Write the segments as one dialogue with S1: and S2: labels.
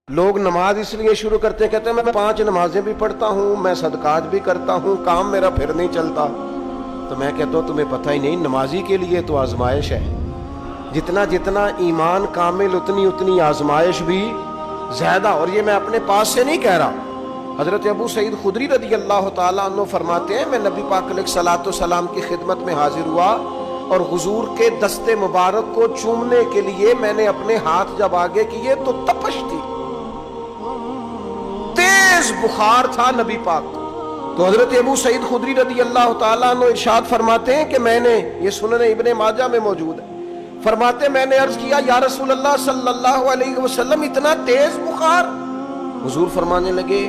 S1: لوگ نماز اس لیے شروع کرتے ہیں، کہتے ہیں میں 5 نمازیں بھی پڑھتا ہوں، میں صدقات بھی کرتا ہوں، کام میرا پھر نہیں چلتا۔ تو میں کہتا ہوں تمہیں پتہ ہی نہیں، نمازی کے لیے تو آزمائش ہے، جتنا جتنا ایمان کامل اتنی اتنی آزمائش بھی زیادہ۔ اور یہ میں اپنے پاس سے نہیں کہہ رہا، حضرت ابو سعید خدری رضی اللہ تعالیٰ عنہ فرماتے ہیں میں نبی پاک علیہ الصلوۃ والسلام کی خدمت میں حاضر ہوا اور حضور کے دست مبارک کو چومنے کے لیے میں نے اپنے ہاتھ جب آگے کیے تو تپش تھی، تیز بخار تھا نبی پاک کو۔ تو حضرت ابو سعید خدری رضی اللہ تعالیٰ عنہ ارشاد فرماتے ہیں کہ میں نے، یہ سنن ابن ماجہ میں موجود ہے، فرماتے میں نے عرض کیا یا رسول اللہ صلی اللہ علیہ وسلم اتنا تیز بخار؟ حضور فرمانے لگے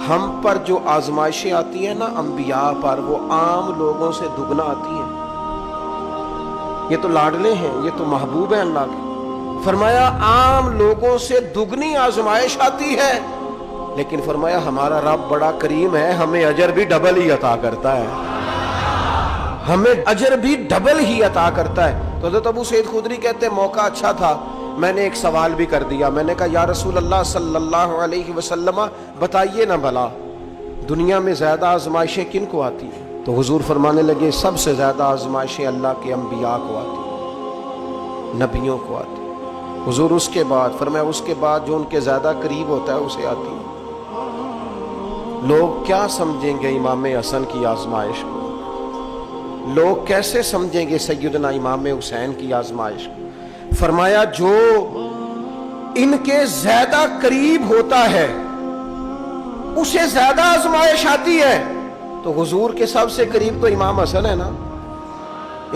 S1: ہم پر جو آزمائشیں آتی ہیں نا انبیاء پر، وہ عام لوگوں سے دگنا آتی ہیں۔ یہ تو لاڈلے ہیں، یہ تو محبوب ہیں اللہ کے۔ فرمایا عام لوگوں سے دگنی آزمائش آتی ہے، لیکن فرمایا ہمارا رب بڑا کریم ہے، ہمیں اجر بھی ڈبل ہی عطا کرتا ہے، ہمیں اجر بھی ڈبل ہی عطا کرتا ہے۔ تو حضرت ابو سعید خدری کہتے ہیں موقع اچھا تھا، میں نے ایک سوال بھی کر دیا، میں نے کہا یا رسول اللہ صلی اللہ علیہ وسلم بتائیے نا بھلا دنیا میں زیادہ آزمائشیں کن کو آتی ہیں؟ تو حضور فرمانے لگے سب سے زیادہ آزمائشیں اللہ کے انبیاء کو آتی ہیں، نبیوں کو آتی ہیں۔ حضور اس کے بعد فرمایا اس کے بعد جو ان کے زیادہ قریب ہوتا ہے اسے آتی ہیں۔ لوگ کیا سمجھیں گے امام حسن کی آزمائش کو؟ لوگ کیسے سمجھیں گے سیدنا امام حسین کی آزمائش کو؟ فرمایا جو ان کے زیادہ قریب ہوتا ہے اسے زیادہ آزمائش آتی ہے۔ تو حضور کے سب سے قریب تو امام حسن ہے نا،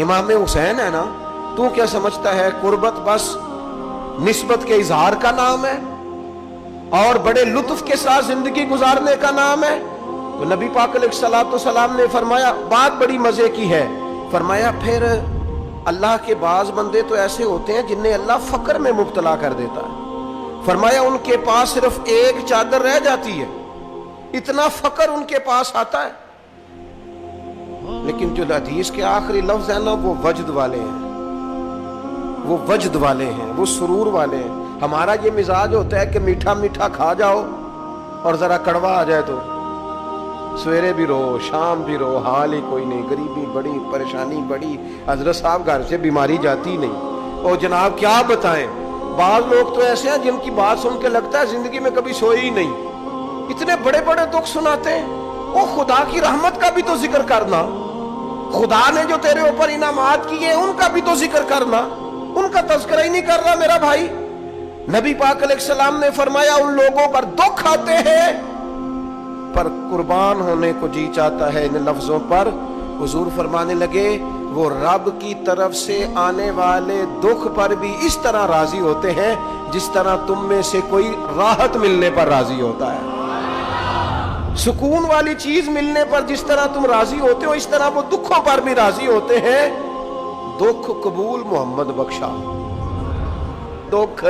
S1: امام حسین ہے نا، تو کیا سمجھتا ہے قربت بس نسبت کے اظہار کا نام ہے اور بڑے لطف کے ساتھ زندگی گزارنے کا نام ہے؟ تو نبی پاک علیہ الصلوۃ والسلام نے فرمایا بات بڑی مزے کی ہے، فرمایا پھر اللہ کے بعض بندے تو ایسے ہوتے ہیں جنہیں اللہ فقر میں مبتلا کر دیتا ہے، فرمایا ان کے پاس صرف ایک چادر رہ جاتی ہے، اتنا فقر ان کے پاس آتا ہے، لیکن جو حدیث کے آخری لفظ ہے نا وہ وجد والے ہیں، وہ وجد والے ہیں، وہ سرور والے ہیں۔ ہمارا یہ مزاج ہوتا ہے کہ میٹھا میٹھا کھا جاؤ اور ذرا کڑوا آ جائے تو سویرے بھی رو شام بھی رو، حال ہی کوئی نہیں، غریبی بڑی، پریشانی بڑی، حضرت صاحب گھر سے بیماری جاتی نہیں، اور جناب کیا بتائیں بعض لوگ تو ایسے ہیں جن کی بات سن کے لگتا ہے زندگی میں کبھی سوئے ہی نہیں، اتنے بڑے بڑے دکھ سناتے ہیں۔ وہ خدا کی رحمت کا بھی تو ذکر کرنا، خدا نے جو تیرے اوپر انعامات کیے ان کا بھی تو ذکر کرنا، ان کا تذکرہ ہی نہیں کر رہا میرا بھائی۔ نبی پاک علیہ السلام نے فرمایا ان لوگوں پر دکھ آتے ہیں پر قربان ہونے کو جی چاہتا ہے ان لفظوں پر۔ حضور فرمانے لگے وہ رب کی طرف سے آنے والے دکھ پر بھی اس طرح راضی ہوتے ہیں جس طرح تم میں سے کوئی راحت ملنے پر راضی ہوتا ہے، سکون والی چیز ملنے پر جس طرح تم راضی ہوتے ہو اس طرح وہ دکھوں پر بھی راضی ہوتے ہیں۔ دکھ قبول محمد بخشا، دکھ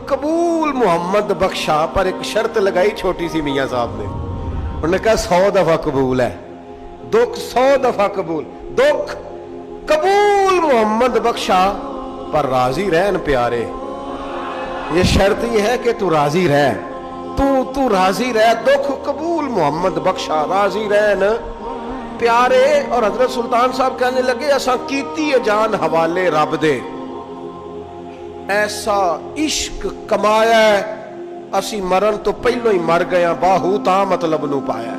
S1: قبول محمد بخشا، پر ایک شرط لگائی چھوٹی سی میاں صاحب نے، انہوں نے کہا 100 دفعہ قبول ہے، دکھ 100 دفعہ قبول، دکھ قبول محمد بخشا پر راضی رہن پیارے۔ یہ شرط یہ ہے کہ تو راضی رہ، تو راضی رہ، دکھ قبول محمد بخشا، راضی رہن پیارے۔ اور حضرت سلطان صاحب کہنے لگے اساں کیتی ہے جان حوالے رب دے، ایسا عشق کمایا ہے اسی مرن تو پہلو ہی مر گیا، باہو تا مطلب نو پایا۔